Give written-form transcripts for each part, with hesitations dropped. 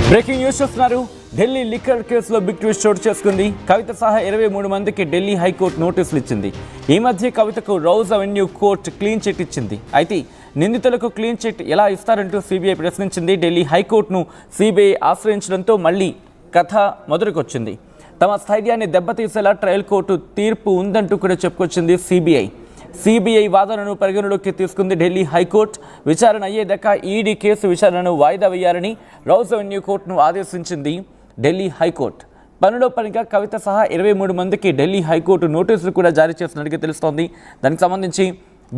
Breaking news చూస్తున్నారు. Delhi liquor కేసులో big twist చోటు చేసుకుంది. కవిత సహా 23 మందికి ఢిల్లీ హైకోర్టు నోటీసులు ఇచ్చింది. ఈ మధ్య కవితకు Rouse Avenue court clean chit ఇచ్చింది. అయితే నిందితులకు క్లీన్ చిట్ ఎలా ఇస్తారంటూ సిబిఐ ప్రశ్నించింది. ఢిల్లీ హైకోర్టును సిబిఐ ఆశ్రయించడంతో మళ్లీ కథ మొదలుకొచ్చింది. తమ స్థైర్యాన్ని దెబ్బతీసేలా ట్రయల్ కోర్టు తీర్పు ఉందంటూ కూడా చెప్పుకొచ్చింది సిబిఐ వాదనను పరిగణలోకి తీసుకుంది ఢిల్లీ హైకోర్టు. విచారణ అయ్యేదాకా ఈడీ కేసు విచారణను వాయిదా వేయాలని రౌజ్ అవెన్యూ కోర్టును ఆదేశించింది ఢిల్లీ హైకోర్టు. పనిలో పనిగా కవిత సహా 23 మందికి ఢిల్లీ హైకోర్టు నోటీసులు కూడా జారీ చేస్తున్నట్టుగా తెలుస్తోంది. దానికి సంబంధించి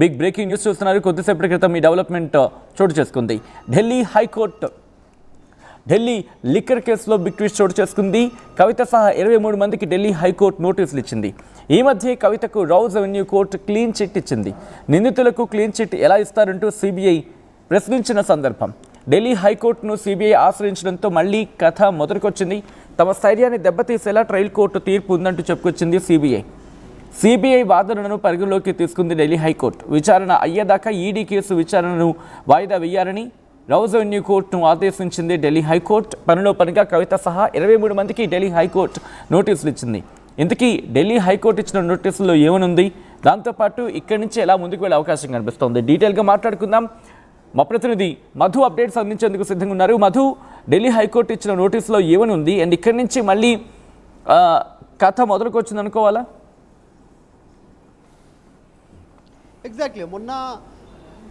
బిగ్ బ్రేకింగ్ న్యూస్ చూస్తున్నారు. కొద్దిసేపటి క్రితం ఈ డెవలప్మెంట్ చోటు చేసుకుంది. ఢిల్లీ హైకోర్టు ఢిల్లీ లిక్కర్ కేసులో బిగ్ ట్విస్ట్ చోటు చేసుకుంది. కవిత సహా 23 మందికి ఢిల్లీ హైకోర్టు నోటీసులు ఇచ్చింది. ఈ మధ్య కవితకు Rouse Avenue court clean chit ఇచ్చింది. నిందితులకు క్లీన్ చిట్ ఎలా ఇస్తారంటూ సిబిఐ ప్రశ్నించిన సందర్భం ఢిల్లీ హైకోర్టును సిబిఐ ఆశ్రయించడంతో మళ్లీ కథ మొదలుకొచ్చింది. తమ స్థైర్యాన్ని దెబ్బతీసేలా ట్రయల్ కోర్టు తీర్పు ఉందంటూ చెప్పుకొచ్చింది సిబిఐ వాదనను పరిగణలోకి తీసుకుంది ఢిల్లీ హైకోర్టు. విచారణ అయ్యేదాకా ఈడీ కేసు విచారణను వాయిదా వేయాలని రౌజ్ అవెన్యూ కోర్టును ఆదేశించింది ఢిల్లీ హైకోర్టు. పనిలో పనిగా కవిత సహా 23 మందికి ఢిల్లీ హైకోర్టు నోటీసులు ఇచ్చింది. ఇంతకీ ఢిల్లీ హైకోర్టు ఇచ్చిన నోటీసుల్లో ఏమనుంది, దాంతోపాటు ఇక్కడి నుంచి ఎలా ముందుకు వెళ్ళే అవకాశం కనిపిస్తోంది, డీటెయిల్గా మాట్లాడుకుందాం. మా ప్రతినిధి మధు అప్డేట్స్ అందించేందుకు సిద్ధంగా ఉన్నారు. మధు, ఢిల్లీ హైకోర్టు ఇచ్చిన నోటీసులో ఏమనుంది అండ్ ఇక్కడి నుంచి మళ్ళీ కథ మొదలుకు వచ్చింది అనుకోవాలా? ఎగ్జాక్ట్లీ మొన్న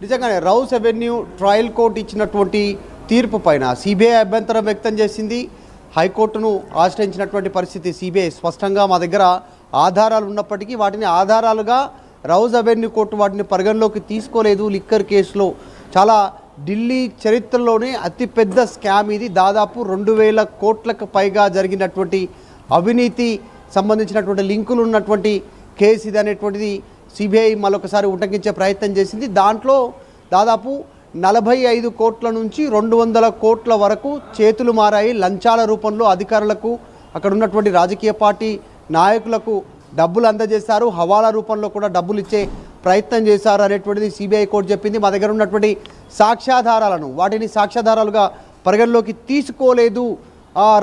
నిజంగానే రౌజ్ అవెన్యూ ట్రయల్ కోర్టు ఇచ్చినటువంటి తీర్పు పైన సిబిఐ అభ్యంతరం వ్యక్తం చేసింది. హైకోర్టును ఆశ్రయించినటువంటి పరిస్థితి. సిబిఐ స్పష్టంగా మా దగ్గర ఆధారాలు ఉన్నప్పటికీ వాటిని ఆధారాలుగా రౌజ్ అవెన్యూ కోర్టు వాటిని పరిగణలోకి తీసుకోలేదు. లిక్కర్ కేసులో చాలా ఢిల్లీ చరిత్రలోనే అతిపెద్ద స్కామ్ ఇది. దాదాపు 2000 కోట్లకు పైగా జరిగినటువంటి అవినీతి సంబంధించినటువంటి లింకులు ఉన్నటువంటి కేసు ఇది అనేటువంటిది సిబిఐ మరొకసారి ఉటంకించే ప్రయత్నం చేసింది. దాంట్లో దాదాపు 45 కోట్ల నుంచి 200 కోట్ల వరకు చేతులు మారాయి. లంచాల రూపంలో అధికారులకు, అక్కడ ఉన్నటువంటి రాజకీయ పార్టీ నాయకులకు డబ్బులు అందజేశారు. హవాలా రూపంలో కూడా డబ్బులు ఇచ్చే ప్రయత్నం చేశారు అనేటువంటిది సిబిఐ కోర్టు చెప్పింది. మా దగ్గర ఉన్నటువంటి సాక్ష్యాధారాలను వాటిని సాక్ష్యాధారాలుగా పరిగణలోకి తీసుకోలేదు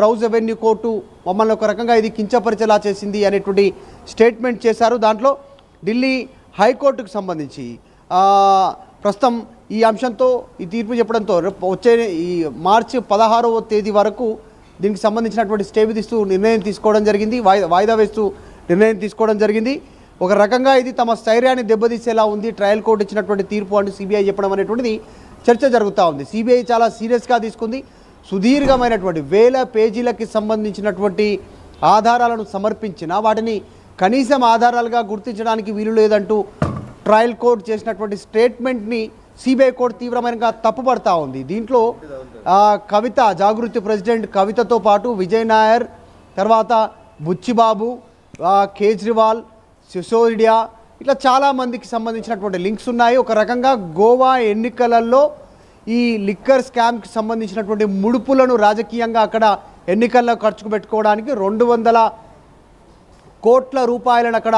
రౌజ్ అవెన్యూ కోర్టు, మమ్మల్ని ఒక రకంగా ఇది కించపరిచేలా చేసింది అనేటువంటి స్టేట్మెంట్ చేశారు. దాంట్లో ఢిల్లీ హైకోర్టుకు సంబంధించి ప్రస్తుతం ఈ అంశంతో ఈ తీర్పు చెప్పడంతో వచ్చే ఈ మార్చి 16వ తేదీ వరకు దీనికి సంబంధించినటువంటి స్టే విధిస్తూ నిర్ణయం తీసుకోవడం జరిగింది. వాయిదా వేస్తూ నిర్ణయం తీసుకోవడం జరిగింది. ఒక రకంగా ఇది తమ స్థైర్యాన్ని దెబ్బతీసేలా ఉంది ట్రయల్ కోర్టు ఇచ్చినటువంటి తీర్పు అంటూ సిబిఐ చెప్పడం అనేటువంటిది చర్చ జరుగుతూ ఉంది. సిబిఐ చాలా సీరియస్గా తీసుకుంది. సుదీర్ఘమైనటువంటి 1000 పేజీలకి సంబంధించినటువంటి ఆధారాలను సమర్పించిన వాటిని కనీసం ఆధారాలుగా గుర్తించడానికి వీలు లేదంటూ ట్రయల్ కోర్టు చేసినటువంటి స్టేట్మెంట్ని సిబిఐ కోర్టు తీవ్రమైనగా తప్పుపడతా ఉంది. దీంట్లో కవిత జాగృతి ప్రెసిడెంట్ కవితతో పాటు విజయ్ నాయర్, తర్వాత బుచ్చిబాబు, కేజ్రీవాల్, సిసోడియా ఇట్లా చాలామందికి సంబంధించినటువంటి లింక్స్ ఉన్నాయి. ఒక రకంగా గోవా ఎన్నికలలో ఈ లిక్కర్ స్కామ్కి సంబంధించినటువంటి ముడుపులను రాజకీయంగా అక్కడ ఎన్నికల్లో ఖర్చుకు పెట్టుకోవడానికి 200 కోట్ల రూపాయలను అక్కడ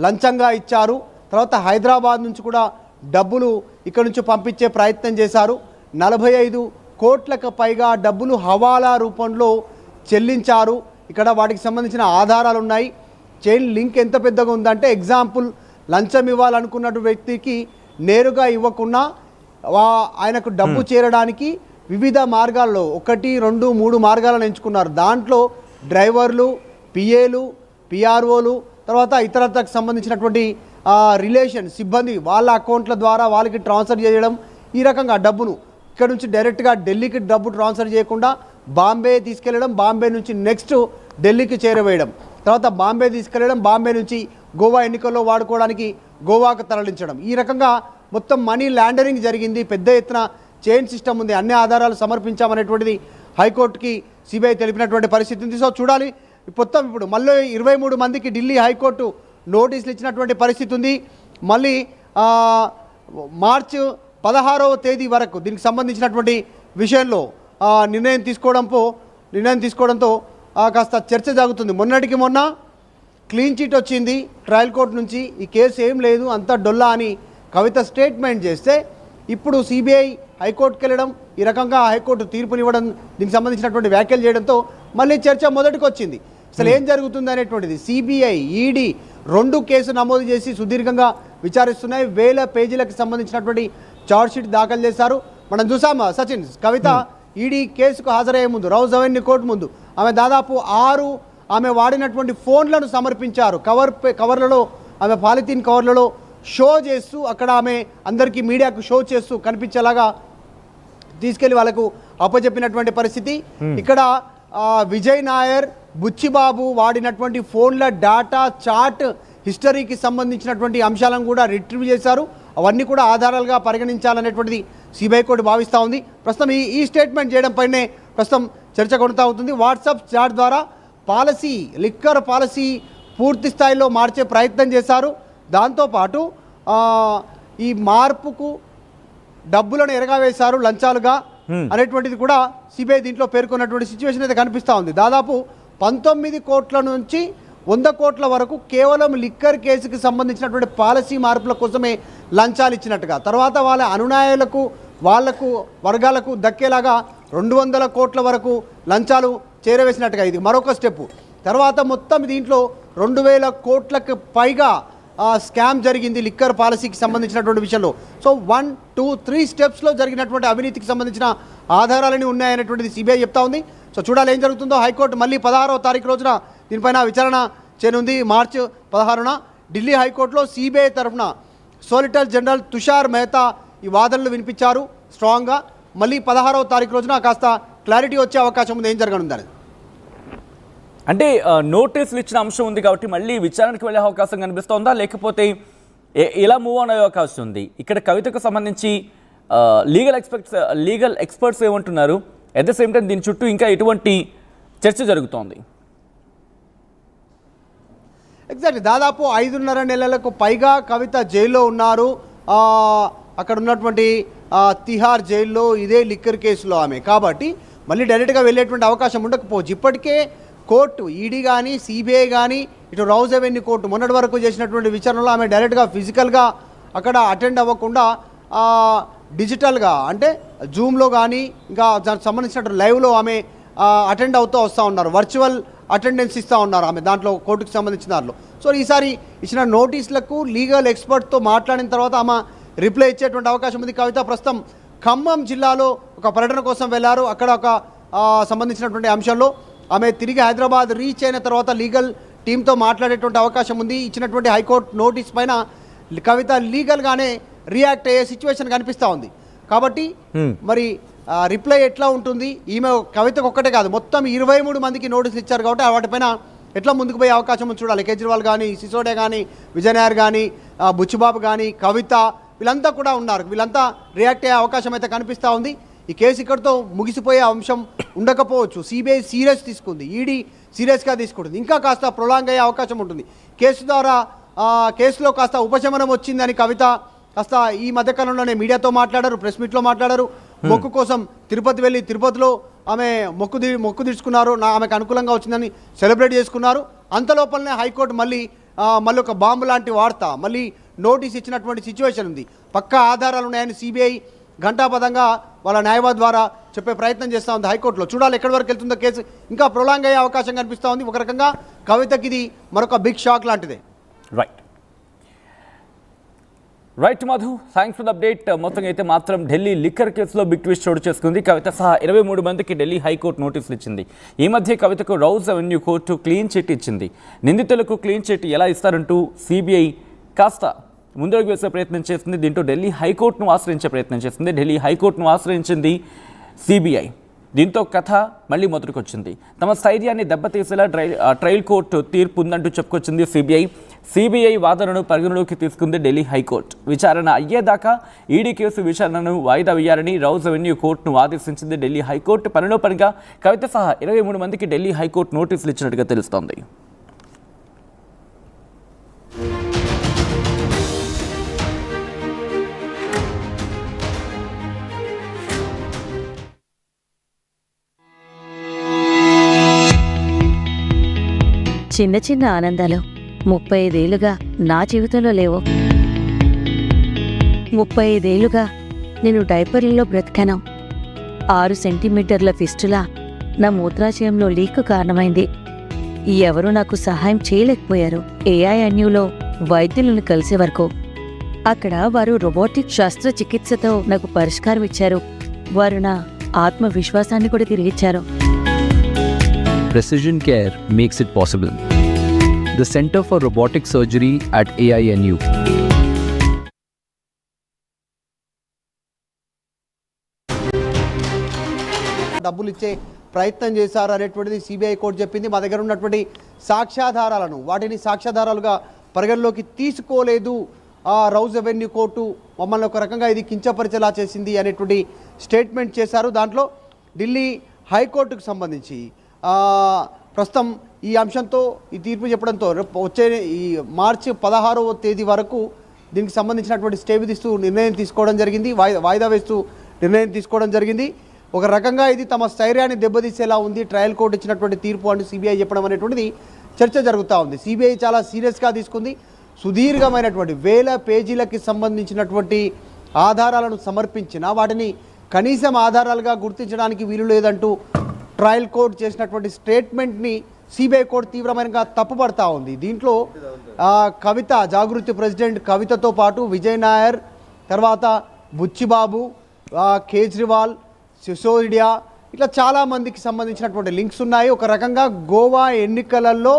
లంచంగా ఇచ్చారు. తర్వాత హైదరాబాద్ నుంచి కూడా డబ్బులు ఇక్కడ నుంచి పంపించే ప్రయత్నం చేశారు. 45 కోట్లకు పైగా డబ్బులు హవాలా రూపంలో చెల్లించారు. ఇక్కడ వాటికి సంబంధించిన ఆధారాలు ఉన్నాయి. చైన్ లింక్ ఎంత పెద్దగా ఉందంటే ఎగ్జాంపుల్ లంచం ఇవ్వాలనుకున్న వ్యక్తికి నేరుగా ఇవ్వకుండా ఆయనకు డబ్బు చేరడానికి వివిధ మార్గాల్లో 1, 2, 3 మార్గాలను ఎంచుకున్నారు. దాంట్లో డ్రైవర్లు, పిఏలు, పిఆర్ఓలు, తర్వాత ఇతరతకు సంబంధించినటువంటి రిలేషన్ సిబ్బంది వాళ్ళ అకౌంట్ల ద్వారా వాళ్ళకి ట్రాన్స్ఫర్ చేయడం, ఈ రకంగా డబ్బును ఇక్కడ నుంచి డైరెక్ట్గా ఢిల్లీకి డబ్బు ట్రాన్స్ఫర్ చేయకుండా బాంబే తీసుకెళ్లడం, బాంబే నుంచి నెక్స్ట్ ఢిల్లీకి చేరవేయడం, తర్వాత బాంబే తీసుకెళ్లడం, బాంబే నుంచి గోవా ఎన్నికల్లో వాడుకోవడానికి గోవాకు తరలించడం, ఈ రకంగా మొత్తం మనీ లాండరింగ్ జరిగింది. పెద్ద ఎత్తున చైన్ సిస్టమ్ ఉంది. అన్ని ఆధారాలు సమర్పించామనేటువంటిది హైకోర్టుకి సిబిఐ తెలిపినటువంటి పరిస్థితి ఉంది. సో చూడాలి మొత్తం ఇప్పుడు మళ్ళీ 23 మందికి ఢిల్లీ హైకోర్టు నోటీసులు ఇచ్చినటువంటి పరిస్థితి ఉంది. మళ్ళీ మార్చి 16వ తేదీ వరకు దీనికి సంబంధించినటువంటి విషయంలో నిర్ణయం తీసుకోవడంతో కాస్త చర్చ జరుగుతుంది. మొన్నటికి మొన్న క్లీన్ చిట్ వచ్చింది ట్రయల్ కోర్టు నుంచి, ఈ కేసు ఏం లేదు అంతా డొల్లా అని కవిత స్టేట్మెంట్ చేస్తే ఇప్పుడు సిబిఐ హైకోర్టుకి వెళ్ళడం, ఈ రకంగా హైకోర్టు తీర్పునివ్వడం, దీనికి సంబంధించినటువంటి వ్యాఖ్యలు చేయడంతో మళ్ళీ చర్చ మొదటికి వచ్చింది. అసలు ఏం జరుగుతుంది అనేటువంటిది. సిబిఐ, ఈడీ 2 కేసు నమోదు చేసి సుదీర్ఘంగా విచారిస్తున్నాయి. 1000 పేజీలకు సంబంధించినటువంటి ఛార్జ్షీట్ దాఖలు చేశారు. మనం చూసాము సచిన్, కవిత ఈడీ కేసుకు హాజరయ్యే ముందు రౌజ్ అవెన్యూ కోర్టు ముందు ఆమె దాదాపు 6 ఆమె వాడినటువంటి ఫోన్లను సమర్పించారు. కవర్లలో ఆమె పాలిథీన్ కవర్లలో షో చేస్తూ, అక్కడ ఆమె అందరికీ మీడియాకు షో చేస్తూ కనిపించేలాగా తీసుకెళ్లి వాళ్ళకు అప్పచెప్పినటువంటి పరిస్థితి. ఇక్కడ విజయ్ నాయర్, బుచ్చిబాబు వాడినటువంటి ఫోన్ల డేటా, చాట్ హిస్టరీకి సంబంధించినటువంటి అంశాలను కూడా రిట్రీవ్ చేశారు. అవన్నీ కూడా ఆధారాలుగా పరిగణించాలనేటువంటిది సిబిఐ కోర్టు భావిస్తూ ఉంది. ప్రస్తుతం ఈ స్టేట్మెంట్ చేయడంపైనే ప్రస్తుతం చర్చ కొనసాగుతుంది. వాట్సాప్ చాట్ ద్వారా లిక్కర్ పాలసీ పూర్తి స్థాయిలో మార్చే ప్రయత్నం చేశారు. దాంతోపాటు ఈ మార్పుకు డబ్బులను ఎరగవేశారు లంచాలుగా అనేటువంటిది కూడా సిబిఐ దీంట్లో పేర్కొన్నటువంటి సిచ్యువేషన్ అయితే కనిపిస్తూ ఉంది. దాదాపు 19 కోట్ల నుంచి 100 కోట్ల వరకు కేవలం లిక్కర్ కేసుకి సంబంధించినటువంటి పాలసీ మార్పుల కోసమే లంచాలు ఇచ్చినట్టుగా, తర్వాత వాళ్ళ అనునాయులకు వాళ్లకు వర్గాలకు దక్కేలాగా 200 కోట్ల వరకు లంచాలు చేరవేసినట్టుగా ఇది మరొక స్టెప్. తర్వాత మొత్తం దీంట్లో 2000 కోట్లకు పైగా స్కామ్ జరిగింది లిక్కర్ పాలసీకి సంబంధించినటువంటి విషయంలో. సో 1, 2, 3 స్టెప్స్లో జరిగినటువంటి అవినీతికి సంబంధించిన ఆధారాలని ఉన్నాయనేటువంటిది సిబిఐ చెప్తా ఉంది. సో చూడాలి ఏం జరుగుతుందో. హైకోర్టు మళ్ళీ 16వ తారీఖు రోజున దీనిపైన విచారణ చేయనుంది. మార్చి 16న ఢిల్లీ హైకోర్టులో సిబిఐ తరఫున సోలిసిటర్ జనరల్ తుషార్ మెహతా ఈ వాదనలు వినిపించారు స్ట్రాంగ్గా. మళ్ళీ 16వ తారీఖు రోజున కాస్త క్లారిటీ వచ్చే అవకాశం ఉంది ఏం జరగనుందని. అంటే నోటీసులు ఇచ్చిన అంశం ఉంది కాబట్టి మళ్ళీ విచారణకు వెళ్ళే అవకాశం కనిపిస్తోందా, లేకపోతే ఇలా మూవ్ ఆన్ అయ్యే అవకాశం ఉంది? ఇక్కడ కవితకు సంబంధించి లీగల్ ఎక్స్పర్ట్స్ ఏమంటున్నారు? అట్ ద సేమ్ టైం దీని చుట్టూ ఇంకా ఎటువంటి చర్చ జరుగుతోంది? ఎగ్జాక్ట్లీ దాదాపు 5.5 నెలలకు పైగా కవిత జైల్లో ఉన్నారు. అక్కడ ఉన్నటువంటి తిహార్ జైల్లో ఇదే లిక్కర్ కేసులో ఆమె, కాబట్టి మళ్ళీ డైరెక్ట్గా వెళ్ళేటువంటి అవకాశం ఉండకపోవచ్చు. ఇప్పటికే కోర్టు ఈడీ కానీ సిబిఐ కానీ ఇటు రౌజ్ అవెన్యూ కోర్టు మొన్నటి వరకు చేసినటువంటి విచారణలో ఆమె డైరెక్ట్గా ఫిజికల్గా అక్కడ అటెండ్ అవ్వకుండా డిజిటల్గా అంటే జూమ్లో కానీ ఇంకా దానికి సంబంధించినటువంటి లైవ్లో ఆమె అటెండ్ అవుతూ వస్తూ ఉన్నారు. వర్చువల్ అటెండెన్స్ ఇస్తూ ఉన్నారు ఆమె దాంట్లో కోర్టుకు సంబంధించిన దాంట్లో. సో ఈసారి ఇచ్చిన నోటీసులకు లీగల్ ఎక్స్పర్ట్తో మాట్లాడిన తర్వాత ఆమె రిప్లై ఇచ్చేటువంటి అవకాశం ఉంది. కవిత ప్రస్తుతం ఖమ్మం జిల్లాలో ఒక పర్యటన కోసం వెళ్ళారు. అక్కడ ఒక సంబంధించినటువంటి అంశంలో ఆమె తిరిగి హైదరాబాద్ రీచ్ అయిన తర్వాత లీగల్ టీంతో మాట్లాడేటువంటి అవకాశం ఉంది. ఇచ్చినటువంటి హైకోర్టు నోటీస్ పైన కవిత లీగల్గానే రియాక్ట్ అయ్యే సిచ్యువేషన్ కనిపిస్తూ ఉంది. కాబట్టి మరి రిప్లై ఎట్లా ఉంటుంది? ఈమె కవితకు ఒక్కటే కాదు, మొత్తం 23 మందికి నోటీసులు ఇచ్చారు కాబట్టి వాటిపైన ఎట్లా ముందుకు పోయే అవకాశం చూడాలి. కేజ్రీవాల్ కానీ, సిసోడియా కానీ, విజయ్ నాయర్ కానీ, బుచ్చిబాబు కానీ, కవిత వీళ్ళంతా కూడా ఉన్నారు. వీళ్ళంతా రియాక్ట్ అయ్యే అవకాశం అయితే కనిపిస్తూ ఉంది. ఈ కేసు ఇక్కడితో ముగిసిపోయే అంశం ఉండకపోవచ్చు. సిబిఐ సీరియస్ తీసుకుంది, ఈడీ సీరియస్గా తీసుకుంటుంది, ఇంకా కాస్త ప్రొలాంగ్ అయ్యే అవకాశం ఉంటుంది. కేసులో కాస్త ఉపశమనం వచ్చిందని కవిత కాస్త ఈ మధ్యకాలంలోనే మీడియాతో మాట్లాడారు, ప్రెస్ మీట్లో మాట్లాడారు. మొక్కు కోసం తిరుపతి వెళ్ళి తిరుపతిలో ఆమె మొక్కు తీర్చుకున్నారు, ఆమెకు అనుకూలంగా వచ్చిందని సెలబ్రేట్ చేసుకున్నారు. అంతలోపలనే హైకోర్టు మళ్ళీ ఒక బాంబు లాంటి వార్త, మళ్ళీ నోటీస్ ఇచ్చినటువంటి సిచ్యువేషన్ ఉంది. పక్కా ఆధారాలు ఉన్నాయని సిబిఐ ఘంటాపదంగా వాళ్ళ న్యాయవాది ద్వారా చెప్పే ప్రయత్నం చేస్తూ ఉంది హైకోర్టులో. చూడాలి ఎక్కడి వరకు వెళ్తుందో కేసు. ఇంకా ప్రొలాంగ్ అయ్యే అవకాశం కనిపిస్తూ ఉంది. ఒక రకంగా కవితకి ఇది మరొక బిగ్ షాక్ లాంటిదే. Right Madhu, thanks for the update. మొత్తంగా అయితే మాత్రం ఢిల్లీ లిక్కర్ కేసులో బిగ్ ట్విస్ట్ చోటు చేసుకుంది. కవిత సహా 23 మందికి ఢిల్లీ హైకోర్టు నోటీసులు ఇచ్చింది. ఈ మధ్య కవితకు Rouse Avenue court clean chit ఇచ్చింది. నిందితులకు క్లీన్ చిట్ ఎలా ఇస్తారంటూ సిబిఐ కాస్త ముందడుగు వేసే ప్రయత్నం చేస్తుంది. దీంతో ఢిల్లీ హైకోర్టును ఆశ్రయించే ప్రయత్నం చేస్తుంది. ఢిల్లీ హైకోర్టును ఆశ్రయించింది సిబిఐ. దీంతో కథ మళ్ళీ మొదటికొచ్చింది. తమ స్థైర్యాన్ని దెబ్బతీసేలా ట్రయల్ కోర్టు తీర్పు ఉందంటూ చెప్పుకొచ్చింది సిబిఐ వాదనను పరిగణలోకి తీసుకుంది ఢిల్లీ హైకోర్టు. విచారణ అయ్యేదాకా ఈడీ కేసు విచారణను వాయిదా వేయాలని రౌజ్ అవెన్యూ కోర్టును ఆదేశించింది ఢిల్లీ హైకోర్టు. పనిలో పనిగా కవిత సహా 23 మందికి ఢిల్లీ హైకోర్టు నోటీసులు ఇచ్చినట్టుగా తెలుస్తోంది. చిన్న చిన్న ఆనందాలు 35 ఏళ్లుగా నా జీవితంలో లేవు. 35 ఏళ్లుగా నేను డైపర్లలో బ్రతికాను. 6 సెంటీమీటర్ల ఫిస్టులా నా మూత్రాశయంలో లీక్ కారణమైంది. ఎవరూ నాకు సహాయం చేయలేకపోయారు. ఏఐఎన్యూలో వైద్యులను కలిసే వరకు. అక్కడ వారు రోబోటిక్ శస్త్రచికిత్సతో నాకు పరిష్కారం ఇచ్చారు. వారు నా ఆత్మవిశ్వాసాన్ని కూడా తిరిగిచ్చారు. Precision care makes it possible. The Center for Robotic Surgery at AINU. డబ్బులు ఇచ్చే ప్రయత్నం చేశారు అనేటువంటిది సిబిఐ కోర్టు చెప్పింది. మా దగ్గర ఉన్నటువంటి సాక్ష్యాధారాలను వాటిని సాక్ష్యాధారాలుగా పరిగణలోకి తీసుకోలేదు రౌజ్ అవెన్యూ కోర్టు, మమ్మల్ని ఒక రకంగా ఇది కించపరిచేలా చేసింది అనేటువంటి స్టేట్మెంట్ చేశారు. దాంట్లో ఢిల్లీ హైకోర్టుకు సంబంధించి ప్రస్తుతం ఈ అంశంతో ఈ తీర్పు చెప్పడంతో వచ్చే ఈ మార్చి 16వ తేదీ వరకు దీనికి సంబంధించినటువంటి స్టే విధిస్తూ నిర్ణయం తీసుకోవడం జరిగింది. వాయిదా వేస్తూ నిర్ణయం తీసుకోవడం జరిగింది. ఒక రకంగా ఇది తమ స్థైర్యాన్ని దెబ్బతీసేలా ఉంది ట్రయల్ కోర్టు ఇచ్చినటువంటి తీర్పు అంటూ సిబిఐ చెప్పడం అనేటువంటిది చర్చ జరుగుతూ ఉంది. సిబిఐ చాలా సీరియస్గా తీసుకుంది. సుదీర్ఘమైనటువంటి వేల పేజీలకి సంబంధించినటువంటి ఆధారాలను సమర్పించిన వాటిని కనీసం ఆధారాలుగా గుర్తించడానికి వీలు లేదంటూ ట్రయల్ కోర్టు చేసినటువంటి స్టేట్మెంట్ని సిబిఐ కోర్టు తీవ్రమైనగా తప్పుపడతా ఉంది. దీంట్లో కవిత, జాగృతి ప్రెసిడెంట్ కవితతో పాటు విజయ్ నాయర్, తర్వాత బుచ్చిబాబు, కేజ్రీవాల్, సిసోడియా, ఇట్లా చాలామందికి సంబంధించినటువంటి లింక్స్ ఉన్నాయి. ఒక రకంగా గోవా ఎన్నికలలో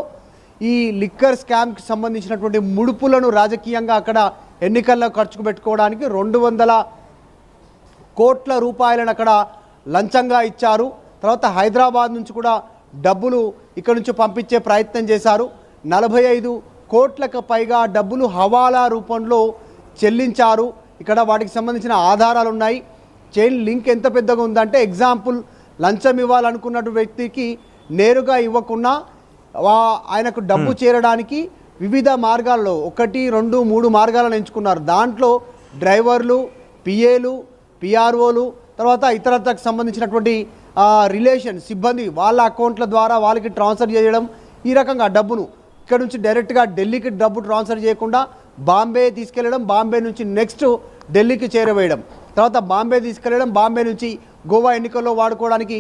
ఈ లిక్కర్ స్కామ్కి సంబంధించినటువంటి ముడుపులను రాజకీయంగా అక్కడ ఎన్నికల్లో ఖర్చుకు పెట్టుకోవడానికి 200 కోట్ల రూపాయలను అక్కడ లంచంగా ఇచ్చారు. తర్వాత హైదరాబాద్ నుంచి కూడా డబ్బులు ఇక్కడ నుంచి పంపించే ప్రయత్నం చేశారు. 45 కోట్లకు పైగా డబ్బులు హవాలా రూపంలో చెల్లించారు. ఇక్కడ వాటికి సంబంధించిన ఆధారాలు ఉన్నాయి. చైన్ లింక్ ఎంత పెద్దగా ఉందంటే ఎగ్జాంపుల్, లంచం ఇవ్వాలనుకున్న వ్యక్తికి నేరుగా ఇవ్వకుండా ఆయనకు డబ్బు చేరడానికి వివిధ మార్గాల్లో 1, 2, 3 మార్గాలను ఎంచుకున్నారు. దాంట్లో డ్రైవర్లు, పిఏలు, పిఆర్ఓలు, తర్వాత ఇతరతకు సంబంధించినటువంటి రిలేషన్ సిబ్బంది వాళ్ళ అకౌంట్ల ద్వారా వాళ్ళకి ట్రాన్స్ఫర్ చేయడం, ఈ రకంగా డబ్బును ఇక్కడ నుంచి డైరెక్ట్గా ఢిల్లీకి డబ్బు ట్రాన్స్ఫర్ చేయకుండా బాంబే తీసుకెళ్లడం, బాంబే నుంచి నెక్స్ట్ ఢిల్లీకి చేరవేయడం, తర్వాత బాంబే తీసుకెళ్లడం, బాంబే నుంచి గోవా ఎన్నికల్లో వాడుకోవడానికి